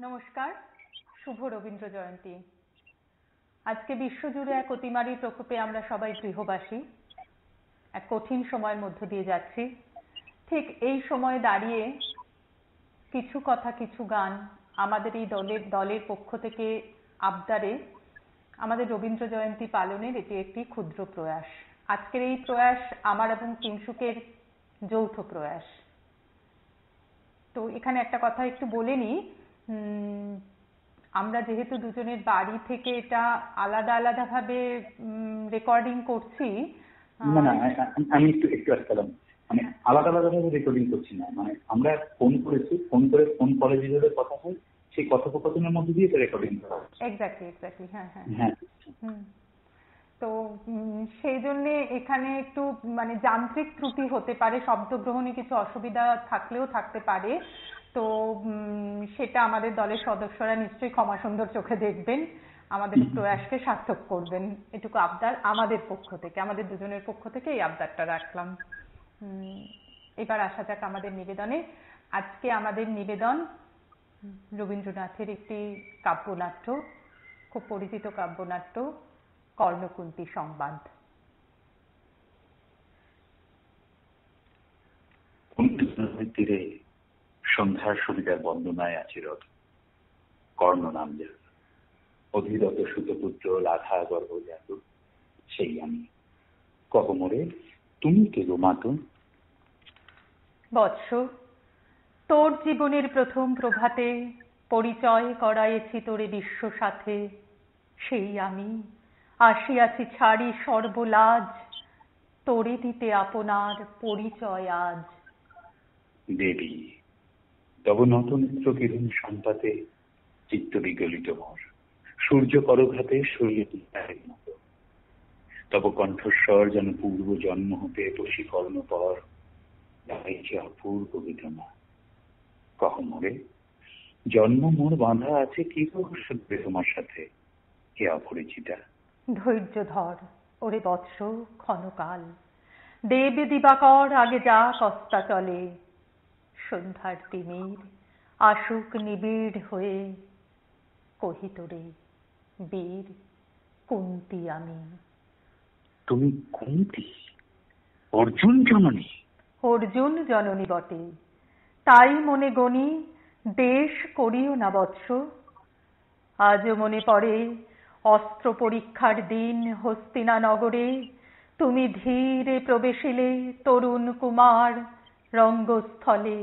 নমস্কার, শুভ রবীন্দ্র জয়ন্তী। আজকে বিশ্বজুড়ে এক অতিমারীর প্রকোপে আমরা সবাই গৃহবাসী, এক কঠিন সময়ের মধ্য দিয়ে যাচ্ছি। ঠিক এই সময়ে দাঁড়িয়ে কিছু কথা কিছু গান আমাদের এই দলের পক্ষ থেকে আবদারে আমাদের রবীন্দ্র জয়ন্তী পালনের এটি একটি ক্ষুদ্র প্রয়াস। আজকের এই প্রয়াস আমার এবং কিংশুকের যৌথ প্রয়াস। তো এখানে একটা কথা একটু বলে নিই, আমরা যেহেতু দুজনের বাড়ি থেকে এটা আলাদা আলাদা ভাবে রেকর্ডিং করছি। না, আমি একটু আসলাম, মানে আলাদা আলাদা ভাবে রেকর্ডিং করছি না, মানে আমরা ফোন করেছি, ফোন করে ফোন কলে যেভাবে কথা হয় সেই কথোপকথনের মধ্যে দিয়ে রেকর্ডিং করা হচ্ছে। এক্স্যাক্টলি, হ্যাঁ। তো সেই জন্য এখানে একটু মানে যান্ত্রিক ত্রুটি হতে পারে, শব্দগ্রহণে কিছু অসুবিধা থাকলেও থাকতে পারে। তো সেটা আমাদের দলের সদস্যরা নিশ্চয়ই ক্ষমাসুন্দর চোখে দেখবেন, আমাদের প্রয়াসকে সার্থক করবেন, এটুকু আবদার আমাদের পক্ষ থেকে, আমাদের দুজনের পক্ষ থেকে এই আবদারটা রাখলাম। এবার আসা যাক আমাদের নিবেদনে। আজকে আমাদের নিবেদন রবীন্দ্রনাথের একটি কাব্যনাট্য, খুব পরিচিত কাব্যনাট্য, কর্ণকুন্তী সংবাদ। তীরে সন্ধ্যার সুবিধার বন্দনায় আছে রথ, কর্ণ নাম যার, অধিরত সুতপুত্র লাখা গর্ভজাত সেই আমি। কহ মোরে তুমি কে গো মাতো? বৎস, তোর জীবনের প্রথম প্রভাতে পরিচয় করাইছি তোরে বিশ্ব সাথে, সেই আমি আসিয়াছি ছাড়ি সর্বলাজ, তোরে দিতে আপনার পরিচয় আজ। দেবী, তব নতনেত্র কিরণ সম্পাতে চিত্ত বিগলিত মোর, সূর্য করঘাতে শরীরের মতো, তব কণ্ঠস্বর যেন পূর্ব জন্ম হতে বশীকরণ পর গাইছে অপূর্ব বেদনা। কহ মোরে জন্ম মোর বাঁধা আছে কি রহস্যে তোমার সাথে, হে অপরিচিতা? ধৈর্য ধর ওরে বৎস ক্ষণকাল, দেব দিবাকর আগে যা কস্তা চলে, সন্ধ্যার তিমির আসুক নিবিড় হয়ে, কহি তোরে বীর কুন্তী আমি। তুমি কুন্তী? অর্জুন জননী? অর্জুন জননী বটে, তাই মনে গণি দেশ করিও না বৎস। আজও মনে পড়ে অস্ত্র পরীক্ষার দিন হস্তিনা নগরে, তুমি ধীরে প্রবেশিলে তরুণ কুমার রঙ্গস্থলে,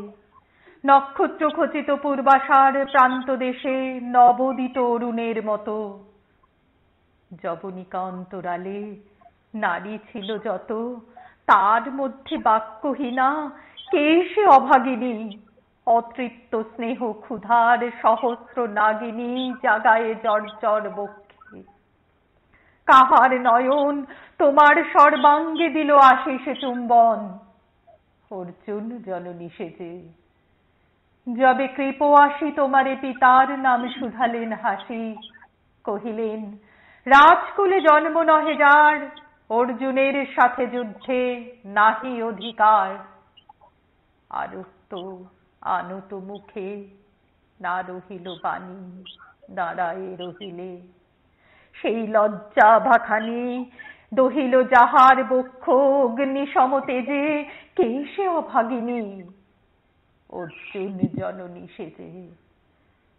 নক্ষত্র খচিত পূর্বাশার প্রান্ত দেশে নবোদিত অরুণের মতো। যবনিকা অন্তরালে নারী ছিল যত, তার মধ্যে বাক্যহীনা কে সে অভাগিনী, অতৃপ্ত স্নেহ ক্ষুধার সহস্র নাগিনী জাগায়ে জর্জর বক্ষে। কাহার নয়ন তোমার সর্বাঙ্গে দিল আশিস চুম্বন, অর্জুন জননী সেজে। যবে কৃপ আসি তোমারে পিতার নাম শুধালেন হাসি, কহিলেন রাজকুলে জন্ম নহে যার, অর্জুনের সাথে যুদ্ধে নাহি অধিকার। আরক্ত আনত মুখে না রহিল বাণী, দাঁড়ায়ে রহিলে। সেই লজ্জা ভাখানি দহিল যাহার বক্ষ অগ্নি সমতেজে, কে সে অভাগিনী? অর্জুন জননী সেজে।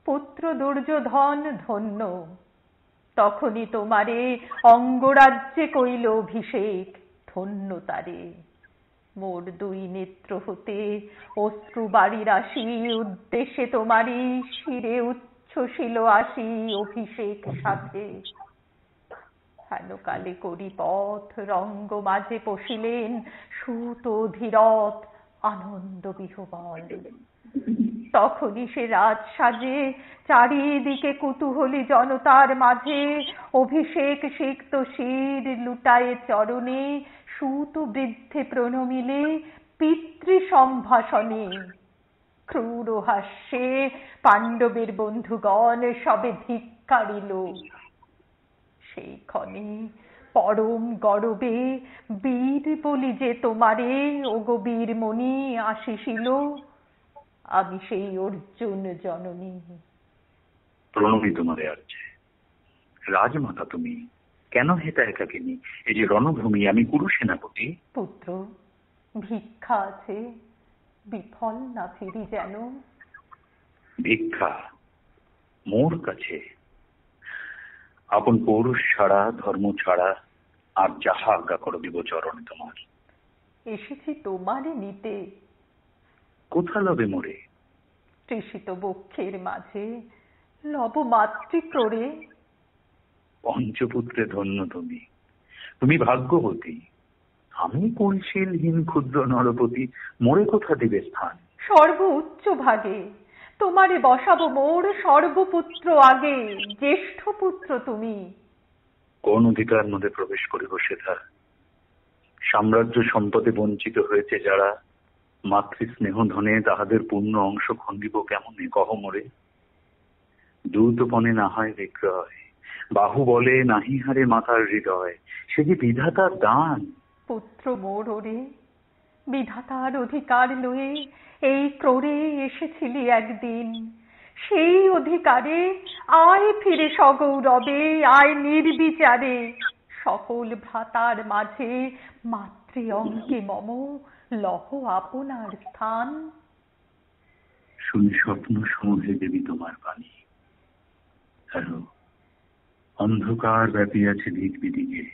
পুত্র দুর্যোধন ধন্য, তখনই তোমারে অঙ্গরাজ্যে কইল অভিষেক, ধন্য তারে। মোর দুই নেত্র হতে অশ্রু বাড়ি রাশি, উদ্দেশ্যে তোমারই শিরে উচ্ছ্বসিল আসি অভিষেক সাথে। হেন কালে করি পথ রঙ্গ মাঝে পশিলেন সুত অধিরথ আনন্দ বিহবল। তখনই সে রাজ সাজে চারিদিকে কুতূহলী জনতার মাঝে, অভিষেক সিক্ত শির লুটায়ে চরণে, সুত বৃদ্ধে প্রণমিলে পিতৃ সম্ভাষণে। ক্রূর হাস্যে পাণ্ডবের বন্ধুগণ সবে ধিক্কারিল। সেই ক্ষণে পরম গরবে বীর বলি যে তোমারে ওগো বীরমণি আশিসিল, আমি সেই অর্জুন জননী। প্রণমী তোমারে আর্যে। রাজমাতা তুমি, কেন হেতা একাকিনী? এই যে রণভূমি, আমি কুরু সেনাপতি। পুত্র, ভিক্ষা আছে, বিফল না ফিরি যেন। ভিক্ষা মোর কাছে? আপন পৌরুষ ছাড়া, ধর্ম ছাড়া আর যাহা আজ্ঞা করো দিব চরণে তোমার। এসেছি তোমারে নিতে। কোথা লবে মোরে? তৃষিত বক্ষের মাঝে লব মাতৃক্রোড়ে। পঞ্চপুত্রে ধন্য তুমি, তুমি ভাগ্যবতী। আমি পরিশীলহীন ক্ষুদ্র নরপতি, মোরে কোথা দিবে স্থান? সর্ব উচ্চ ভাগে তোমারে বসাবো মোর সর্বপুত্র আগে। জ্যেষ্ঠ পুত্র তুমি। কোন অধিকার মধ্যে প্রবেশ করিব সেথা? সাম্রাজ্য সম্পদে বঞ্চিত হয়েছে যারা, মাতৃস্নেহ ধনে তাহাদের পূর্ণ অংশ খণ্ডিব কেমনে কহ মোরে? দ্রুতপণে না হয় বিক্রয়, বাহু বলে নাহি হারে মাতার হৃদয়, সে যে বিধাতার দান। পুত্র মোর ওরে, বিধাতার অধিকার লয়ে এই ক্রোড়ে এসেছিলি একদিন। সেই অধিকারে আয় ফিরে সগৌরবে, আয় নির্বিচারে। সকল ভ্রাতার মাঝে মাতৃ অঙ্কে মম লহ আপনার স্থান। শুনি স্বপ্ন সমূহে দেবী তোমার বাণী। হ্যালো, অন্ধকার ব্যাপিয়াছে দিক বিদিকে,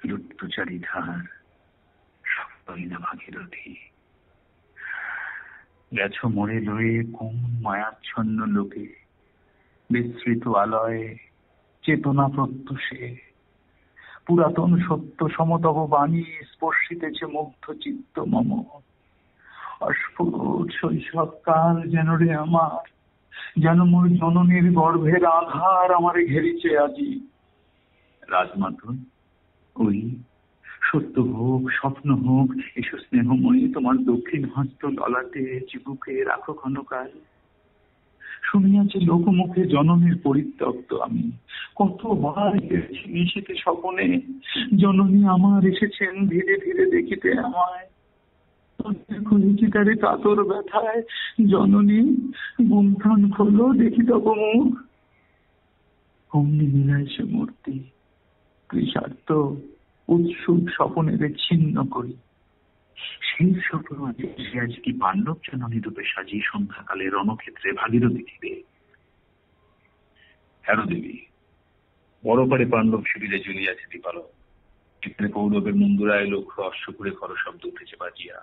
লুপ্তচারী ধার সপ্তহী না ভাগীরথী। গেছ মোড়ে লয়ে কোন মায়াচ্ছন্ন লোকে, বিস্মৃত আলয়ে চেতনা প্রত্যুষে। পুরাতন সত্য সমতব বাণী স্পর্শিতেছে মুগ্ধ চিত্ত মম। অস্ফুট শৈশব কাল যেন রে আমার, যেন মোর জননীর গর্ভের আধার আমারে ঘেরিছে আজি। রাজমাতা, ওই সত্য হোক স্বপ্ন হোক, এসো স্নেহময়ী, তোমার দক্ষিণ হস্ত ললাটে চিবুকে রাখো ক্ষণকাল। শুনিয়াছি লোকমুখে জননীর পরিত্যক্ত আমি, কতবার গেছি নিশীথে স্বপনে, জননী আমার এসেছেন ধীরে ধীরে দেখিতে আমায়। তারে কাতর ব্যথায়, জননী গুন্থান খোলো দেখি তব মুখ। অমনি মিলায় সে মূর্তি, কৃষার্থ উৎসুক স্বপনের ছিন্ন করি। সেই স্বপ্ন আজ কি পাণ্ডব জননী রূপে সাজিয়ে সন্ধ্যাকালে রণক্ষেত্রে ভাগীরথী তীরে। হ্যারো দেবী, বড়পাড়ে পাণ্ডব শিবিরে ঝুলিয়াছে দীপালক। চিত্রে কৌরবের মুন্দুরায় লক্ষ্য অশ্বপুরে খর শব্দ উঠেছে বাজিয়া।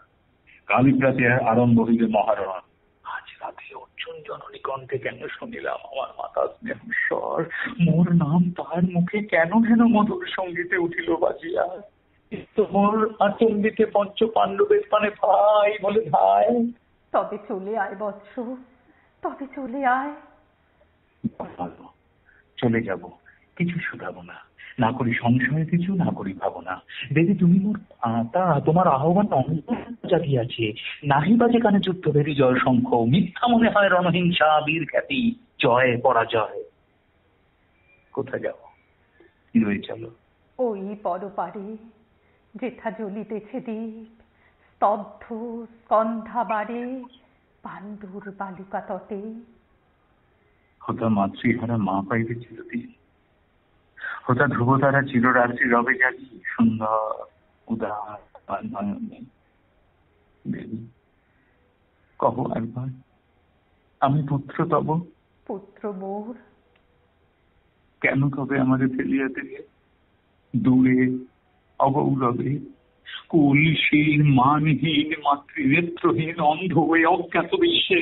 কালী প্রাতে আরম্ভ হইবে মহারণ। আজ রাতে অর্জুন জননী কণ্ঠে কেন শুনিলাম আমার মাতা স্নেহ স্বর, মোর নাম তার মুখে কেন যেন মধুর সঙ্গীতে উঠিল বাজিয়া। তোর আচম্বিতে পঞ্চ পাণ্ডবের পানে ভাই বলে ভাই। তবে চলে আয় বৎস, তবে চলে আয়। চলে যাব, কিছু শুধাবো না, না করি সংশয় কিছু, না করি ভাবনা। দেবী তুমি মোর তা তোমার আহ্বান জাগিয়াছে, নাহি বাজে কানে যুদ্ধ ভেরি জয় শঙ্খ, মিথ্যা মনে হয় রণহিংসা বীর খ্যাতি জয় পরাজয়। কোথায় যাও? ইরোই চলো। ওই পরপারে যেথা জ্বলিতেছে দ্বীপ, স্তব্ধ স্কন্ধাবারে পাণ্ডুর বালুকা তটে। হতা মাতৃহারা মা পাইবে চিরদিন, হতা ধ্রুবতারা চিররাত্রি রবে জাগি সুন্দর উদার নয়নে। দেবী কহ একবার, আমি পুত্র তব। পুত্র মোর। কেন তবে আমাদের ফেলিয়া দিলে দূরে অগৌরবে, কুলশীল মানহীন মাতৃনেত্রহীন অন্ধ হয়ে অজ্ঞাত বিশ্বে?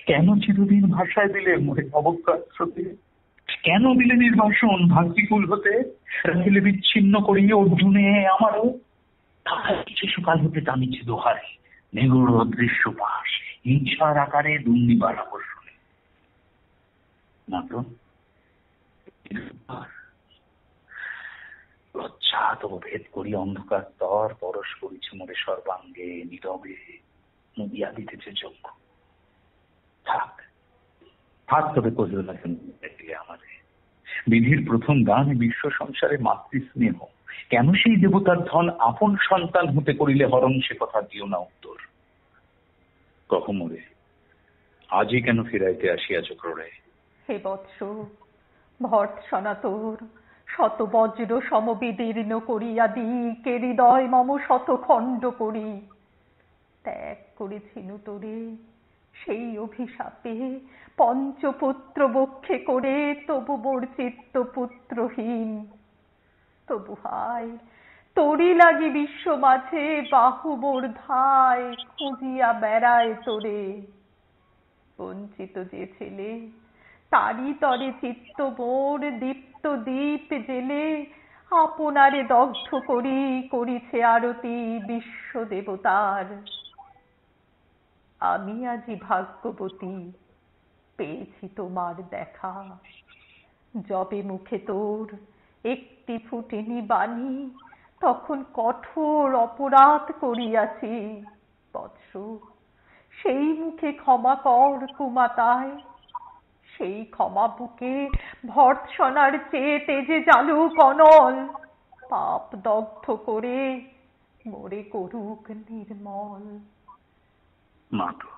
কেন চিরদিন ভাষায় দিলে মোরে অবজ্ঞার স্রোতে? কেন দিলে নির্বাসন ভাতৃকুল হতে? রাখিলে বিচ্ছিন্ন করিয়ে অর্জুনে আমারও। তাহার শিশুকাল হতে টানিছে দোহারে, নেগুড় অদৃশ্য পাশ হিংসার আকারে দুর্নিবার আকর্ষণে। না তো লজ্জা তবু ভেদ করি অন্ধকার স্তর পরশ করিছে মোরে সর্বাঙ্গে, নীরবে নদিয়া দিতেছে চক্ষু। থাক থাক, তবে কহিও না কেন দিলে আমারে। বিধির প্রথম গান বিশ্ব সংসারে মাতৃস্নেহ, কেন সেই দেবতার ধন আপন সন্তান হতে করিলে হরণ, সে কথা দিও না উত্তর। কহ মোরে, আজই কেন ফিরাইতে আসিয়াছ ক্রোড়ে? হে বৎস, ভর্ৎসনা তোর শত বজ্র সমবিদীর্ণ করিয়া দিকে হৃদয় মম শত খণ্ড করি। ত্যাগ করেছিনু তোরে সেই অভিশাপে পঞ্চপুত্র বক্ষে করে, তবু মোর চিত্ত পুত্রহীন। তবু হায় তোরি লাগি বিশ্ব মাঝে বাহু মোর ধায় খুঁজিয়া বেড়ায় তোরে। বঞ্চিত যে ছেলে তারি তরে চিত্ত মোর দীপ্ত দীপ জেলে, আপনারে দগ্ধ করি করিছে আরতি বিশ্ব দেবতার। আমি আজি ভাগ্যবতী পেয়েছি তোমার দেখা, যবে মুখে তোর একটি ফুটেনি বাণী, তখন কঠোর অপরাধ করিয়াছি। বৎস, সেই মুখে ক্ষমা কর কুমাতায়, সেই ক্ষমা বুকে ভর্ৎসনার চেয়ে তেজে জ্বালুক অনল, পাপ দগ্ধ করে মোরে করুক নির্মল। মাতো,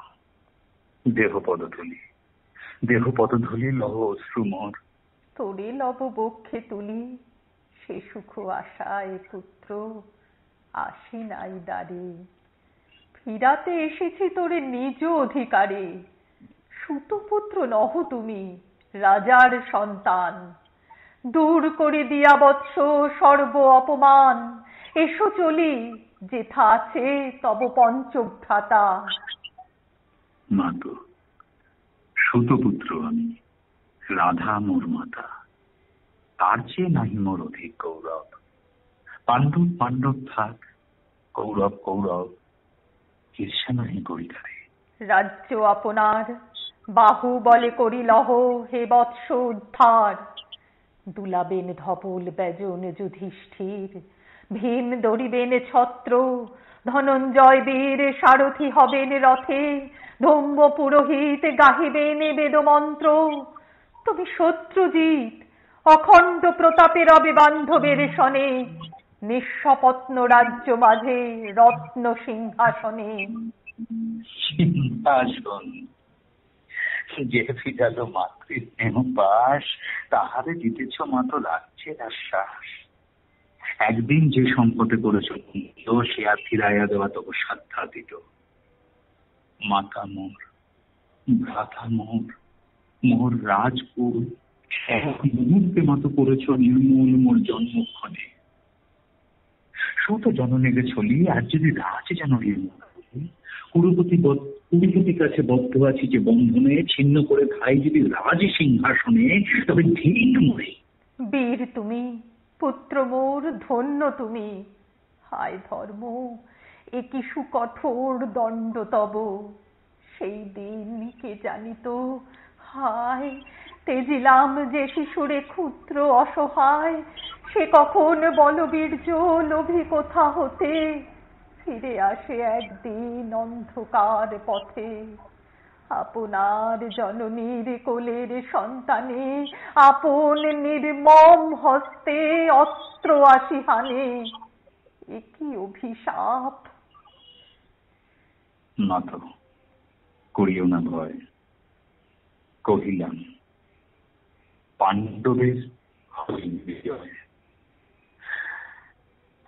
দেহ পদধূলি লহ অশ্রুমর। তোরে লব বক্ষে তুলি, সে সুখ আশায় পুত্র আসি নাই দ্বারে। ফিরাতে এসেছি তোরে নিজ অধিকারে, সুতপুত্র নহ তুমি, রাজার সন্তান। দূর করে দিয়া বৎস সর্ব অপমান, এসো চলি যেথা আছে তব পঞ্চভ্রাতা। মাতো, সুতপুত্র আমি, রাধা মোর মাতা, তার চেয়ে নাহি মোর অধিক গৌরব। পাণ্ডব থাক, কৌরব ঈর্ষা নাহি করি তারে। রাজ্য আপনার বাহু বলে করি লহ হে বৎস উদ্ধার। দুলাবেন ধবল ব্যজন যুধিষ্ঠির, ভীম ধরিবেন ছত্র, ধনঞ্জয় বীর সারথি হবেন রথে, ধম্ম পুরোহিত গাহিবেন বেদমন্ত্র। তুমি শত্রুজিৎ অখণ্ড প্রতাপে রবে বান্ধবের সনে, নিঃস্বপত্ন রাজ্য মাঝে রত্ন সিংহাসনে। সিংহাসন যে ফিরাল মাতৃ স্নেহ পাশ, তাহারে দিতেছ মাতো রাজ্যের আশ্বাস। একদিন যে সম্পদে করেছ সে আর ফিরাইয়া দেওয়া তবু সাধ্যাতীত। মাতা মোর, ভ্রাতা মোর রাজকুল, এক মুহূর্তে মতো করেছ নির্মূল মোর জন্মক্ষণে। শত জননেগে চলি, আর যদি রাজ যেন কুরুপতি কাছে বদ্ধ আছি যে বন্ধনে, ছিন্ন করে ভাই যদি রাজ সিংহাসনে, তবে ধীর মরে। বীর তুমি, পুত্র মোর ধন্য তুমি। হায় ধর্ম, এ কি সুকঠোর দণ্ড তব। সেই দিন কে জানিত, হায় তেজিলাম যে শিশুরে ক্ষুদ্র অসহায়, সে কখন বলবীর্য লোভী কোথা হতে ফিরে আসে একদিন অন্ধকার পথে। আপনার জননীর কোলের সন্তানে আপন নির্মম হস্তে অস্ত্র আসি হানে, এ কি অভিশাপ। মাতো, করিও না ভয়। কহিলাম পাণ্ডবের বিজয়।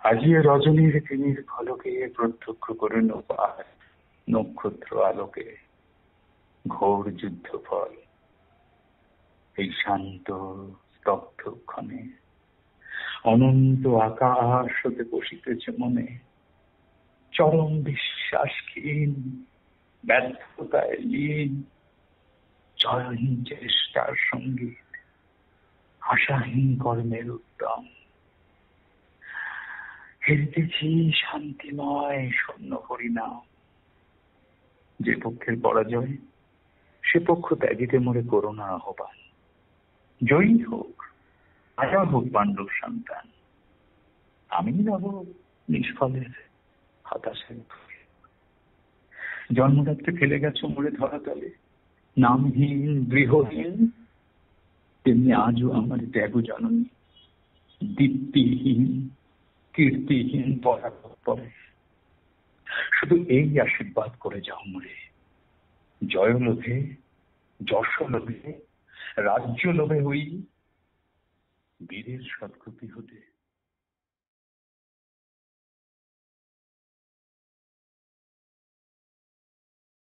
আজি রজনীর তিমির ফলকে প্রত্যক্ষ করে নক্ষত্র আলোকে ঘোর যুদ্ধ ফল। এই শান্ত স্তব্ধ ক্ষণে অনন্ত আকাশ হতে বসিতেছে মনে, চরম বিশ্বাসহীন ব্যর্থতায় লীন, জয়হীন চেষ্টার সঙ্গীত, আশাহীন কর্মের উদ্যম। হেরিতেছি শান্তিময় শূন্য হরিনাম। যে পক্ষের পরাজয়, সে পক্ষ ত্যাগিতে মোরে করুণা আহ্বান। জয়ী হোক, আশা হোক পাণ্ডব সন্তান, আমি যাব নিষ্ফলের হতাশায়। জন্মদাত্রে ফেলে গেছ মোরে ধরাতলে, নামহীন গৃহহীন, তেমনি আজও আমার ত্যাগ জননী। দীপ্তিহীন কীর্তিহীন পরে শুধু এই আশীর্বাদ করে যাও মোরে, জয় লোভে যশ লোভে রাজ্য লোভে হই বীরের সৎকৃতি হতে